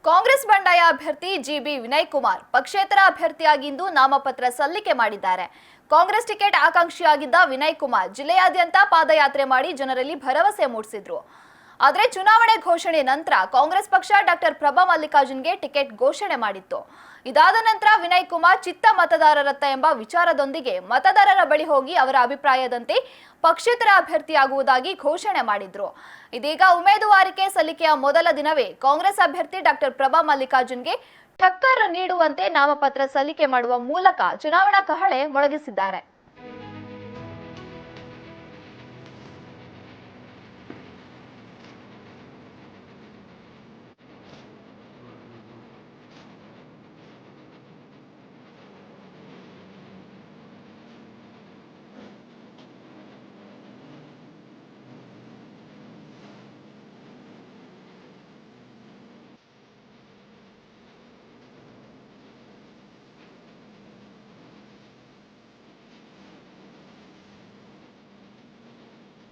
ಕಾಂಗ್ರೆಸ್ ಬಂಡಾಯ ಅಭ್ಯರ್ಥಿ ಜಿಬಿ ವಿನಯ್ ಕುಮಾರ್ ಪಕ್ಷೇತರ ಅಭ್ಯರ್ಥಿಯಾಗಿಂದು ನಾಮಪತ್ರ ಸಲ್ಲಿಕೆ ಮಾಡಿದ್ದಾರೆ. ಕಾಂಗ್ರೆಸ್ ಟಿಕೆಟ್ ಆಕಾಂಕ್ಷಿಯಾಗಿದ್ದ ವಿನಯ್ ಕುಮಾರ್ ಜಿಲ್ಲೆಯಾದ್ಯಂತ ಪಾದಯಾತ್ರೆ ಮಾಡಿ ಜನರಲ್ಲಿ ಭರವಸೆ ಮೂಡಿಸಿದ್ರು. ಆದರೆ ಚುನಾವಣೆ ಘೋಷಣೆ ನಂತರ ಕಾಂಗ್ರೆಸ್ ಪಕ್ಷ ಡಾಕ್ಟರ್ ಪ್ರಭಾ ಮಲ್ಲಿಕಾರ್ಜುನ್ಗೆ ಟಿಕೆಟ್ ಘೋಷಣೆ ಮಾಡಿತ್ತು. ಇದಾದ ನಂತರ ವಿನಯ್ ಕುಮಾರ್ ಚಿತ್ತ ಮತದಾರರತ್ತ ಎಂಬ ವಿಚಾರದೊಂದಿಗೆ ಮತದಾರರ ಬಳಿ ಹೋಗಿ ಅವರ ಅಭಿಪ್ರಾಯದಂತೆ ಪಕ್ಷೇತರ ಅಭ್ಯರ್ಥಿಯಾಗುವುದಾಗಿ ಘೋಷಣೆ ಮಾಡಿದ್ರು. ಇದೀಗ ಉಮೇದುವಾರಿಕೆ ಸಲ್ಲಿಕೆಯ ಮೊದಲ ದಿನವೇ ಕಾಂಗ್ರೆಸ್ ಅಭ್ಯರ್ಥಿ ಡಾಕ್ಟರ್ ಪ್ರಭಾ ಮಲ್ಲಿಕಾರ್ಜುನ್ಗೆ ಟಕ್ಕರ್ ನೀಡುವಂತೆ ನಾಮಪತ್ರ ಸಲ್ಲಿಕೆ ಮಾಡುವ ಮೂಲಕ ಚುನಾವಣಾ ಕಹಳೆ ಮೊಳಗಿಸಿದ್ದಾರೆ.